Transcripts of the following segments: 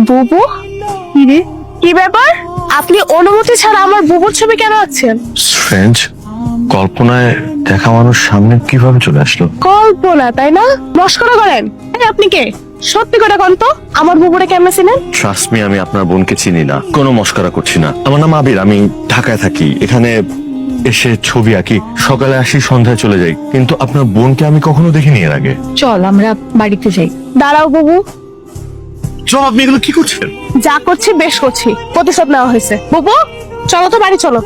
বুবু, কি ব্যাপার? আপনি অনুমতি ছাড়া আমার বুবুর ছবি কেন আঁকছেন? স্ট্রেঞ্জ, কল্পনায় দেখা মানুষ সামনে কিভাবে চলে আসলো? কল্পনা, তাই না? মস্করা করেন। আপনি কে? সত্যি করে কোন তো, আমার বুবুরে কেমনে চিনেন? ট্রাস্ট মি, আমি আপনার বোনকে চিনি না, কোনো মস্করা করছি না। আমার নাম আবির, আমি ঢাকায় থাকি। এখানে এসে ছবি আঁকি, সকালে আসি, সন্ধ্যায় চলে যাই। কিন্তু আপনার বোনকে আমি কখনো দেখিনি এর আগে। চল আমরা বাড়িতে যাই। দাঁড়াও বুবু, চল। আপনি এগুলো কি করছেন? যা করছি বেশ করছি, প্রতিশোধ নেওয়া হয়েছে। বুবু চলো তো, বাড়ি চলো।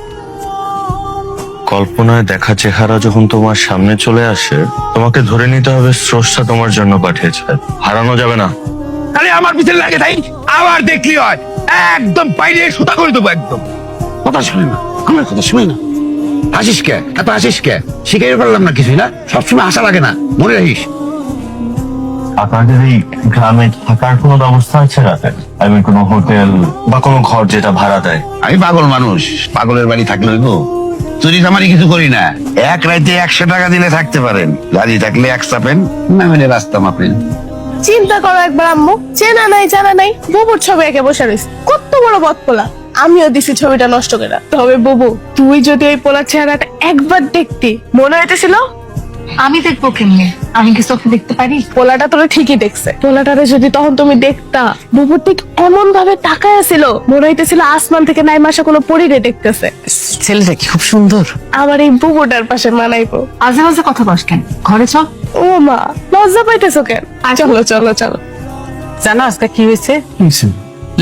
কল্পনায় দেখা চেহারা যখন তোমার সামনে চলে আসে, তোমাকে ধরে নিতে হবে স্রষ্টা তোমার জন্য পাঠিয়েছে, হারানো যাবে না। আরে আমার পিছনে লাগে তাই আবার দেখলি হয়, একদম বাইরে সুতা করে দেবো একদম। কথা শুনে না, আমার কথা শুনে না। হাসিস কে? এত হাসিস কে? শিখাই পারলাম না কিছুই না, সবসময় হাসা লাগে না, মনে রাখিস। আপনাদের এই গ্রামে থাকার কোনো ব্যবস্থা আছে রাতে? আমি কোনো হোটেল বা কোনো ঘর যেটা ভাড়া দেয়? আমি পাগল মানুষ, পাগলের বাড়ি থাকলে হইব? চুরি চামারি কিছু করি না। এক রাইতে 100 টাকা দিলে থাকতে পারেন, রাজি থাকলে এক চাপেন, না হলে রাস্তা মাপেন। চিন্তা করো একবার আম্মু, চেনা নাই জানা নাই, বুবুর ছবি এঁকে বসে রয়েছে। কত বড় বদপোলা, আমিও দিছি ছবিটা নষ্ট করে। তবে বুবু, তুই যদি ওই পোলার চেহারাটা একবার দেখতি, মনে হইতেছিল আমি দেখবো কেমনে? আমি কি চোখে দেখতে পারি? পোলাটা তোরা ঠিকই দেখছে। পোলাটারে যদি তখন তুমি দেখতা, বুবুর ঠিক এমন ভাবে তাকায় ছিল, মনে হইতেছিল আসমান থেকে নাইমা আসা কোনো পরীরে দেখতেছে। ছেলেটা কি খুব সুন্দর। আমার এই বুবুটার পাশে মানাইবো। আজে বাজে কথা বস কেন? ঘরে চল। ও মা, লজ্জা পাইতেছো কেন? চলো চলো চলো। জানো আজকে কি হয়েছে?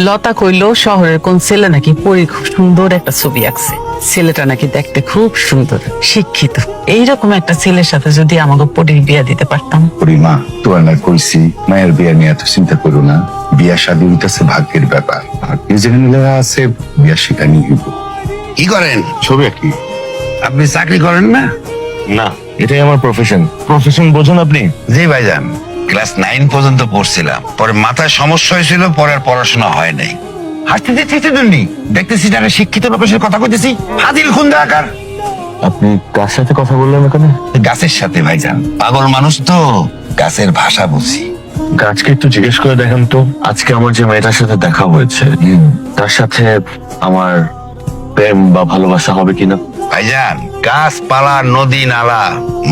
লতা কইলো শহরের কোন ছেলে নাকি পরীর খুব সুন্দর একটা ছবি আঁকছে। ছেলেটা নাকি দেখতে খুব সুন্দর, শিক্ষিত। এইরকম একটা ছেলের সাথে যদি আমাকে পরীর বিয়া দিতে পারতাম। মা, তোমার না কইছি মায়ের বিয়া নিয়ে এত চিন্তা করো না। বিয়া শাদী হইতেছে ভাগ্যের ব্যাপার, ভাগ্যে যেখানে লেখা আছে বিয়া সেখানেই হইব। কি করেন? ছবি আঁকি। আপনি চাকরি করেন না? না, এটাই আমার প্রফেশন। প্রফেশন বোঝেন আপনি? জি ভাইজান, ক্লাস 9 পর্যন্ত পড়ছিলাম, পরে মাথায় সমস্যা হয়েছিল, পরে আর পড়াশোনা হয় নাই। হাসতে দিতে জন্যি দেখতেছি যারা শিক্ষিত লোকের কথা কইতেছি, ফাজিল খুন্দা আকার। আপনি কার সাথে কথা বললেন এখানে? গাছের সাথে ভাইজান, পাগল মানুষ তো, গাছের ভাষা বুঝি। গাছকে একটু জিজ্ঞেস করে দেখেন তো, আজকে আমার যে মেয়েটার সাথে দেখা হয়েছে, তার সাথে আমার প্রেম বা ভালোবাসা হবে কিনা। ভাইজান, গাছপালা, নদী নালা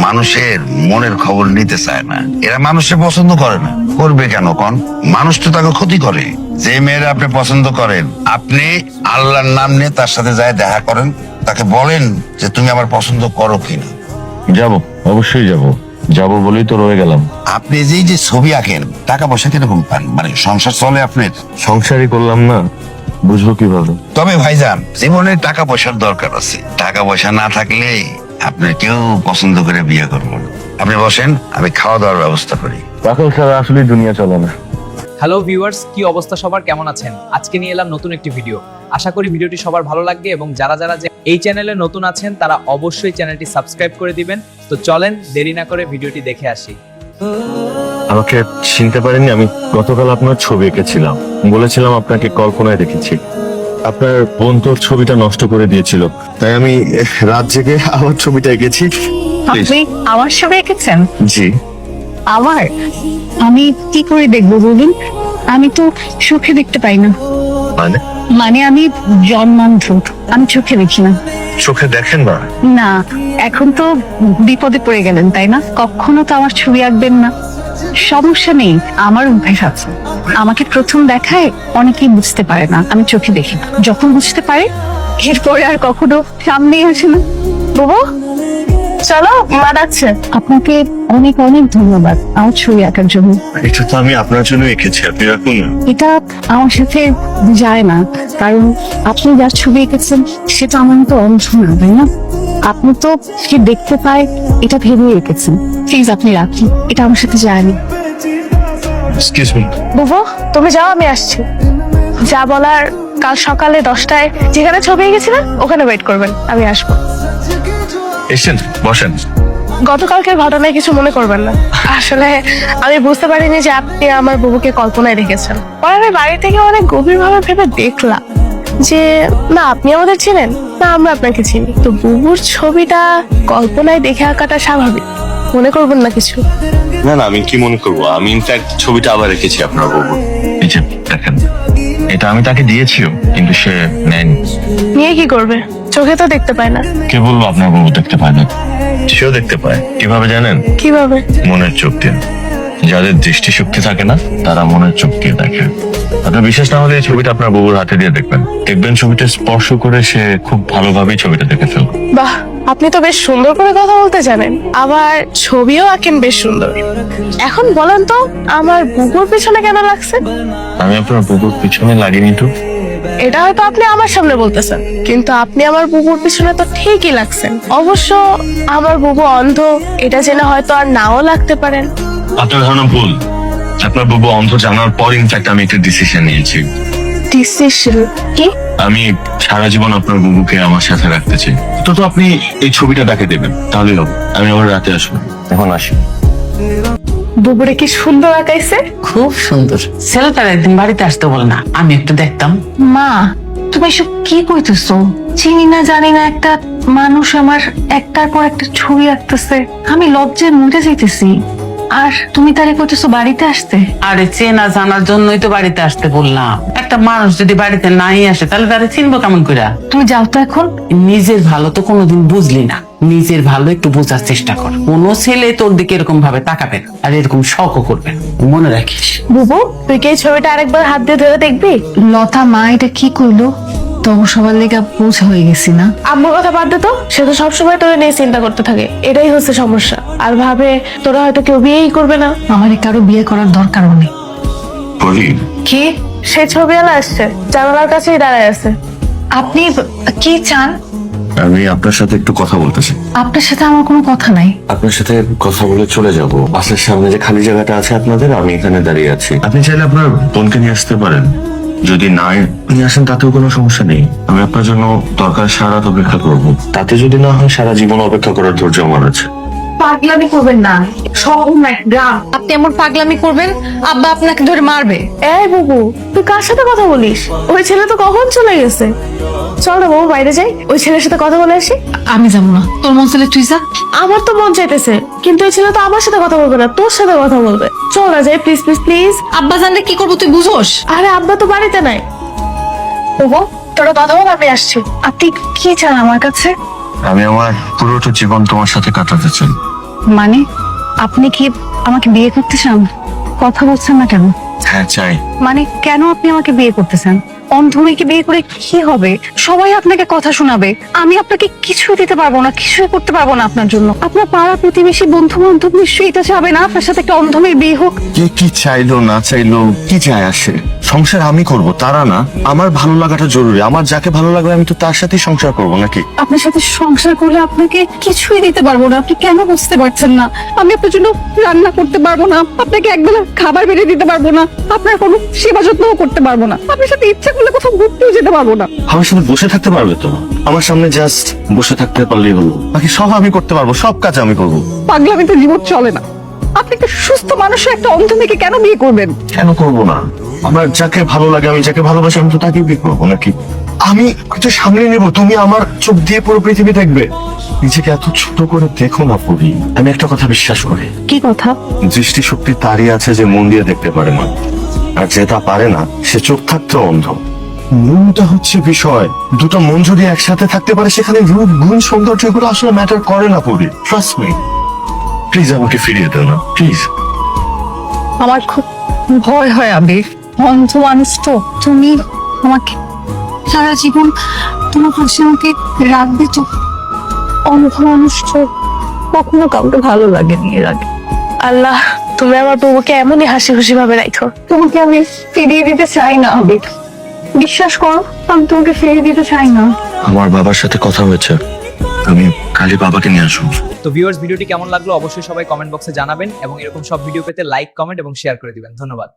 মানুষের মনের খবর নিতে চায় না। এরা মানুষের পছন্দ করে না, করবে কেন কন? মানুষ তো তাকে ক্ষতি করে। যে মেয়েরা আপনি পছন্দ করেন, আপনি আল্লাহর নাম নিয়ে তার সাথে যায় দেখা করেন, তাকে বলেন যে তুমি আমার পছন্দ করো কিনা। যাব, অবশ্যই যাব। যাব বলেই তো রয়ে গেলাম। আপনি যে ছবি আঁকেন, টাকা পয়সা কিরকম পান? মানে সংসার চলে আপনার? সংসারই করলাম না, বুঝবো কিভাবে? তবে ভাইজান, জীবনে টাকা পয়সার দরকার আছে। টাকা পয়সা না থাকলে আপনার কেউ পছন্দ করে বিয়ে করবো না। আপনি বসেন, আমি খাওয়া দাওয়ার ব্যবস্থা করি। পাগল ছাড়া আসলে দুনিয়া চলে না। হ্যালো ভিউয়ার্স, কি অবস্থা সবার, কেমন আছেন? আজকে নিয়ে এলাম নতুন একটি ভিডিও। আশা করি ভিডিওটি সবার ভালো লাগবে, এবং যারা যারা এই চ্যানেলে নতুন আছেন তারা অবশ্যই চ্যানেলটি সাবস্ক্রাইব করে দিবেন। তো চলেন দেরি না করে ভিডিওটি দেখে আসি। আমাকে চিনতে পারেননি? আমি গতকাল আপনার ছবি এঁকেছিলাম, বলেছিলাম আপনাকে কল্পনায় দেখেছি। আপনার বোন তোর ছবিটা নষ্ট করে দিয়েছিল, তাই আমি রাত জেগে আমার ছবিটা এঁকেছি। আপনি আমার ছবি এঁকেছেন? জি। আমার? আমি কি করে দেখবো বলুন? আমি তো চোখে দেখতে পাই না। মানে? মানে আমি জন্মান্ধ, আমি চোখে দেখি না। চোখে দেখেন না? না, এখন তো বিপদে পড়ে গেলেন তাই না? কখনো তো আমার ছবি আঁকবেন না। সমস্যা নেই, আমার অভ্যাস আছে। আমাকে প্রথম দেখায় অনেকেই বুঝতে পারে না আমি চোখে দেখি না। যখন বুঝতে পারে, এরপরে আর কখনো সামনেই আসে না। বুবু চলো, মা ডাকছে। আপনাকে অনেক অনেক ধন্যবাদ আমার ছবি আঁকার জন্য। এটা তো আমি আপনার জন্য এঁকেছি, আপনি রাখুন না। এটা আমার সাথে যায় না, কারণ আপনি যার ছবি এঁকেছেন সেটা আমার মতো অন্ধ না, তাই না? আপনি তো সে দেখতে পায় এটা ভেবে এঁকেছেন। প্লিজ আপনি রাখুন, এটা আমার সাথে যায়নি। Excuse me. বুবু তুমি যাও, আমি আসছি। যা বলার কাল সকালে 10টায় যেখানে ছবি গেছিলেন ওখানে ওয়েট করবেন, আমি আসবো। এসেন, বসেন। গতকালকের ঘটনায় কিছু মনে করবেন না, আসলে আমি বুঝতে পারিনি যে আপনি আমার বুবুকে কল্পনায় রেখেছেন। পরে আমি বাড়ি থেকে অনেক গভীরভাবে ভেবে দেখলাম যে না, আপনি আমাদের চিনেন না, আমরা আপনাকে চিনি। তো বুবুর ছবিটা কল্পনায় দেখে আঁকাটা স্বাভাবিক, মনে করবেন না কিছু। না না, আমি কি মনে করবো, আমি ইনফ্যাক্ট ছবিটা আবার রেখেছি আপনার বাবু। এই যে দেখেন, এটা আমি তাকে দিয়েছিও, কিন্তু সে নেয়নি। নিয়ে কি করবে? চোখে তো দেখতে পায় না। কে বলবো আপনার বাবু দেখতে পায় না? সেও দেখতে পায়। কিভাবে জানেন? কিভাবে? মনের চোখ দিয়ে। যাদের দৃষ্টিশক্তি থাকে না, তারা মনের চোখ দিয়ে দেখে। আপনার বিশ্বাস না হলে এই ছবিটা আপনার বাবুর হাতে দিয়ে দেখবেন, দেখবেন ছবিটা স্পর্শ করে সে খুব ভালোভাবেই ছবিটা দেখে ফেলবে। বাহ, আপনি তো বেশ সুন্দর করে কথা বলতে জানেন, আবার ছবিও আঁকেন বেশ সুন্দর। এখন বলেন তো, আমার বুবুর পিছনে কেন লাগছে? আমি আপনার বাবুর পিছনে লাগিনি তো। এটা হয়তো আপনি আমার সামনে বলতেছেন, কিন্তু আপনি আমার বুবুর পিছনে তো ঠিকই লাগছেন। অবশ্য আমার বুবু অন্ধ, এটা জেনে হয়তো আর নাও লাগতে পারেন। আপনার ধারণা ভুল। আপনার বাবু অন্ধ জানার পর ইনফ্যাক্ট আমি একটা ডিসিশন নিয়েছি। ডিসিশন কি? আমি সারা জীবন আপনার বাবুকে আমার সাথে রাখতে চাই। তো আপনি এই ছবিটা দেখে দেবেন, তাহলে হবে। আমি আবার রাতে আসবো, এখন আসি। বুবুরে কি সুন্দর আঁকাইছে। খুব সুন্দর। ছেলেটার একদিন বাড়িতে আসতে বল না, আমি একটু দেখতাম। মা, তুমি এসব কি কইতেছো? চিনি না জানি না একটা মানুষ আমার একটার পর একটা ছবি আঁকতেছে, আমি লজ্জায় মরে যাইতেছি। আর তুমি তারে কইতেছো বাড়িতে আসতে? আরে চেনা জানার জন্যই তো বাড়িতে আসতে বললাম। একটা মানুষ যদি বাড়িতে নাই আসে তাহলে তারে চিনবো কেমন করে? তুমি যাও তো এখন। নিজের ভালো তো কোনোদিন বুঝলি না, নিজের ভালো একটু বোঝার চেষ্টা কর। কোনো ছেলে তোর দিকে এরকম ভাবে তাকাবে না, আর এরকম শখও করবে না, মনে রাখিস। বুবু, তুই কি এই ছবিটা আরেকবার হাত দিয়ে ধরে দেখবি? লতা, মা এটা কি কইলো? তখন সবার লেগে বোঝা হয়ে গেছি না? আম্মুর কথা বাদ দে তো, সে তো সবসময় তোরা নিয়ে চিন্তা করতে থাকে, এটাই হচ্ছে সমস্যা। আর ভাবে তোরা হয়তো কেউ বিয়েই করবে না। আমার কারো বিয়ে করার দরকারও নেই। কে? সে ছবিওয়ালা আসছে, জানালার কাছেই দাঁড়ায় আছে। আপনি কি চান? আমি আপনার সাথে একটু কথা বলতেছি। আপনার সাথে আমার কোনো কথা নাই। আপনার সাথে কথা বলে চলে যাব। বাসের সামনে যে খালি জায়গাটা আছে আপনাদের, আমি এখানে দাঁড়িয়ে আছি। আপনি চাইলে আপনার বোনকে নিয়ে আসতে পারেন। যদি না নিয়ে আসেন তাতেও কোনো সমস্যা নেই। আমি আপনার জন্য দরকার সারা রাত অপেক্ষা করবো। তাতে যদি না হয়, সারা জীবন অপেক্ষা করার ধৈর্য আমার আছে। পাগলামি করবেন না, শহর না গ্রাম। আপনি এমন পাগলামি করবেন, আব্বা আপনাকে ধরে মারবে। এই বুবু, তুই কার সাথে কথা বলিস? ওই ছেলে তো কখন চলে গেছে। চল না বাবু, বাইরে যাই, ওই ছেলের সাথে কথা বলে আসি। আমি যাবো না, তোর মন চাইলে তুই যা। আমার তো মন চাইতেছে, কিন্তু ওই ছেলে তো আমার সাথে কথা বলবে না, তোর সাথে কথা বলবে। চল না যাই, প্লিজ প্লিজ প্লিজ। আব্বা জানলে কি করবো তুই বুঝোস? আরে আব্বা তো বাড়িতে নাই। বুবু, তোরা কথা বল, আমি আসছি। আপনি কি চান আমার কাছে? আমি আমার পুরোটা জীবন তোমার সাথে কাটাতে চাই। মানে আপনি কি আমাকে বিয়ে করতে চান? কথা বলছেন না কেন? হ্যাঁ, চাই। মানে কেন আপনি আমাকে বিয়ে করতেছেন? অন্ধ মেয়েকে বিয়ে করে কি হবে? সবাই আপনাকে কথা শোনাবে, আমি আপনাকে কিছুই দিতে পারবো না, কিছুই করতে পারবো না আপনার জন্য। আপনার পাড়া প্রতিবেশী বন্ধু বান্ধব নিশ্চয়ই এটা চাবে না আপনার সাথে একটা অন্ধ মেয়ের বিয়ে হোক। কে কি চাইলো না চাইলো কি যায় আসে? সংসার আমি করব, তারা না। আমার ভালো লাগাটা জরুরি। আমার যাকে ভালো লাগবে আমি তো তার সাথেই সংসার করব, নাকি? আপনার সাথে সংসার করলে আপনাকে কিছুই দিতে পারবো না, আপনি কেন বুঝতে পারছেন না? আমি আপনার জন্য রান্না করতে পারবো না, আপনাকে একবেলা খাবার বেড়ে দিতে পারবো না, আপনার কোনো সেবা যত্নও করতে পারবো না, আপনার সাথে ইচ্ছা করলে কোথাও ঘুরতেও যেতে পারবো না। আমার সামনে বসে থাকতে পারবে তো? আমার সামনে জাস্ট বসে থাকতে পারলেই হলো। বাকি সব আমি করতে পারবো, সব কাজ আমি করবো। পাগলামিতে জীবন চলে না। আপনি একটা সুস্থ মানুষের একটা অন্ধ মেয়েকে কেন বিয়ে করবেন? কেন করবো না? আমার যাকে ভালো লাগে, আমি যাকে ভালোবাসি, আমি তো তাকে বিয়ে করবো, নাকি? আমি কিছু সামনে নেবো, তুমি আমার চোখ দিয়ে পুরো পৃথিবী দেখবে। নিজেকে এত ছোট করে দেখো না পড়ি। আমি একটা কথা বিশ্বাস করি। কি কথা? দৃষ্টিশক্তি তারই আছে যে মন দিয়ে দেখতে পারে না, আর যে তা পারে না সে চোখ থাকতেও অন্ধ। মনটা হচ্ছে বিষয়। দুটো মন যদি একসাথে থাকতে পারে, সেখানে রূপ, গুণ, সৌন্দর্য এগুলো আসলে ম্যাটার করে না পড়ি। Trust me. প্লিজ আমাকে ফিরিয়ে দাও না, প্লিজ। আমার খুব ভয় হয় আবির, অন্ধ মানুষ তো তুমি, আমাকে সারা জীবন তোমার পাশে আমাকে রাখবে তো? অন্ধ মানুষ তো কখনো কাউকে ভালো লাগেনি এর আগে। আল্লাহ, তুমি আমার বুবুকে এমনই হাসি খুশি ভাবে রাখো। তোমাকে আমি ফিরিয়ে দিতে চাই না আবির, বিশ্বাস করো, আমি তোমাকে ফিরিয়ে দিতে চাই না। আমার বাবার সাথে কথা হয়েছে, আমি কালই বাবাকে নিয়ে আসবো। তো ভিউয়ার্স, ভিডিওটি কেমন লাগলো অবশ্যই সবাই কমেন্ট বক্সে জানাবেন এবং এরকম সব ভিডিও পেতে লাইক, কমেন্ট এবং শেয়ার করে দিবেন। ধন্যবাদ।